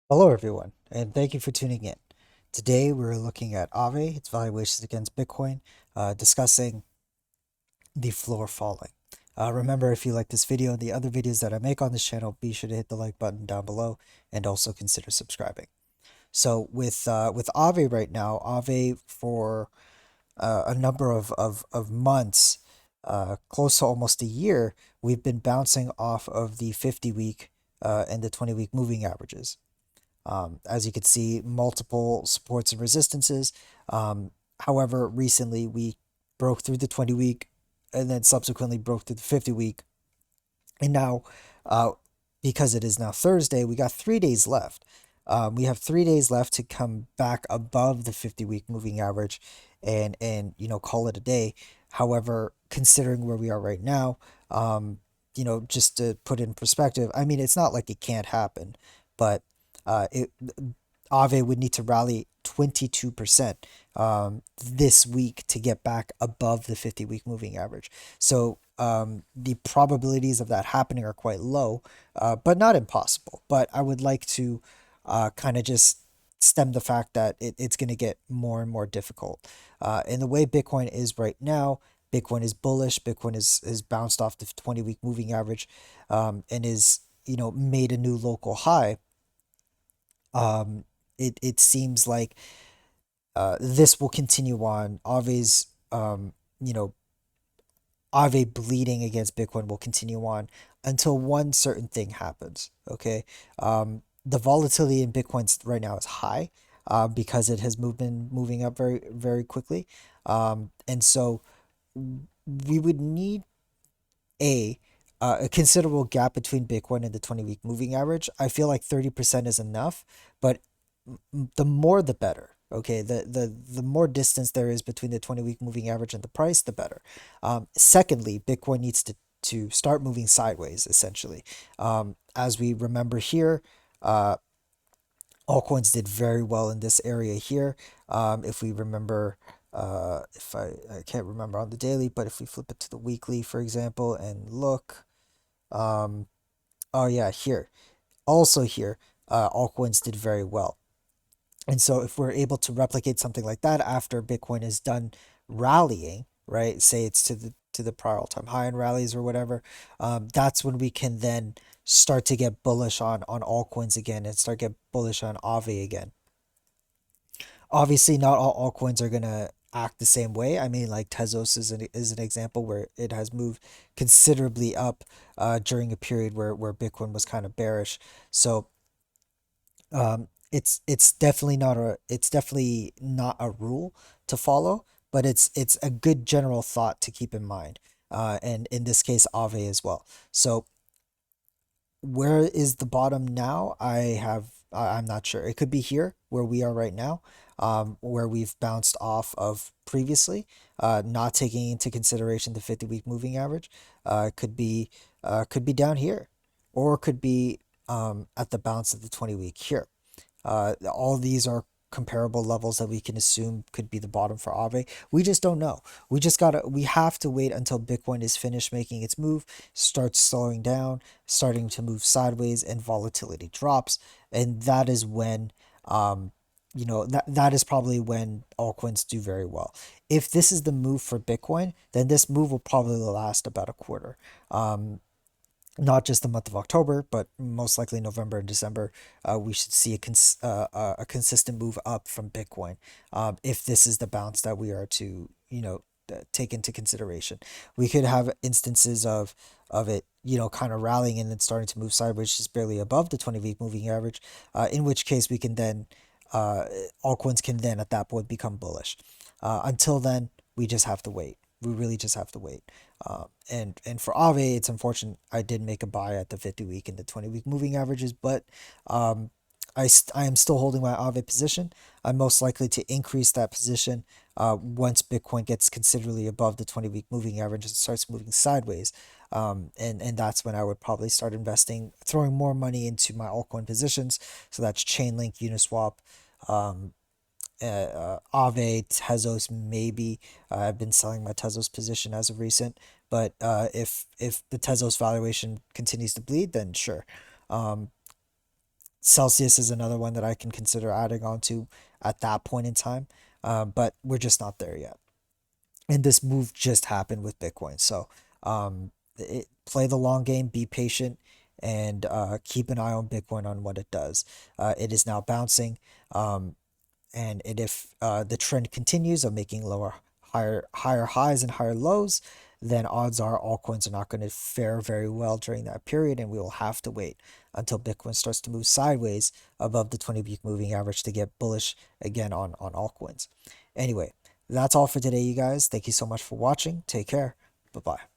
Hello, everyone, and thank you for tuning in. Today, we're looking at AAVE, its valuations against Bitcoin, discussing the floor falling. Remember, if you like this video and the other videos that I make on this channel, be sure to hit the like button down below and also consider subscribing. So, with AAVE right now, AAVE for a number of months, close to almost a year, we've been bouncing off of the 50-week and the 20-week moving averages. As you can see, multiple supports and resistances. However, recently we broke through the 20 week and then subsequently broke through the 50 week. And now, uh, because it is now Thursday, we got 3 days left. We have 3 days left to come back above the 50-week moving average and call it a day. However, considering where we are right now, just to put it in perspective, I mean, it's not like it can't happen, but it Ave would need to rally 22% this week to get back above the 50-week moving average. So the probabilities of that happening are quite low, but not impossible. But I would like to kind of just stem the fact that it's going to get more and more difficult. And the way Bitcoin is right now, Bitcoin is bullish. Bitcoin is bounced off the 20-week moving average, and is made a new local high. It seems like this will continue on. You know, Aave bleeding against Bitcoin will continue on until one certain thing happens. Okay. The volatility in Bitcoin right now is high, because it has been moving up very, very quickly. And so we would need a a considerable gap between Bitcoin and the 20-week moving average. I feel like 30% is enough, but the more the better. Okay, the more distance there is between the 20-week moving average and the price, the better. Secondly, Bitcoin needs to start moving sideways, essentially. As we remember here, altcoins did very well in this area here. If we remember, if I can't remember on the daily, but if we flip it to the weekly, for example, and look, um, oh yeah, here, also here, altcoins did very well. And so if we're able to replicate something like that after Bitcoin is done rallying, right? Say it's to the prior all-time high in rallies or whatever, that's when we can then start to get bullish on altcoins again and start get bullish on Aave again. Obviously, not all altcoins are gonna act the same way. I mean, like Tezos is an example where it has moved considerably up during a period where Bitcoin was kind of bearish. So it's definitely not a rule to follow, but it's a good general thought to keep in mind. And in this case, Aave as well. So where is the bottom now? I'm not sure. It could be here where we are right now, where we've bounced off of previously, not taking into consideration the 50-week moving average. Could be down here, or could be at the bounce of the 20-week here. All these are comparable levels that we can assume could be the bottom for Aave. We just don't know. We have to wait until Bitcoin is finished making its move, starts slowing down, starting to move sideways, and volatility drops. And that is when, that is probably when altcoins do very well. If this is the move for Bitcoin, then this move will probably last about a quarter. Not just the month of October, but most likely November and December, we should see a consistent move up from Bitcoin. If this is the bounce that we are to, take into consideration, we could have instances of it, kind of rallying and then starting to move sideways, just barely above the 20-week moving average. In which case, we can then, uh, altcoins can then at that point become bullish. Until then, we just have to wait. We really just have to wait. And for Aave, it's unfortunate I did make a buy at the 50-week and the 20-week moving averages, but um, I am still holding my Aave position. I'm most likely to increase that position once Bitcoin gets considerably above the 20-week moving average and starts moving sideways. And that's when I would probably start investing, throwing more money into my altcoin positions. So that's Chainlink, Uniswap, um, Aave, Tezos, maybe. I've been selling my Tezos position as of recent, but if the Tezos valuation continues to bleed, then sure. Um, Celsius is another one that I can consider adding on to at that point in time, but we're just not there yet. And this move just happened with Bitcoin. So play the long game, be patient, and keep an eye on Bitcoin on what it does. It is now bouncing, and if the trend continues of making higher highs and higher lows, then odds are altcoins are not going to fare very well during that period, and we will have to wait until Bitcoin starts to move sideways above the 20-week moving average to get bullish again on altcoins. Anyway, that's all for today, you guys. Thank you so much for watching. Take care. Bye bye.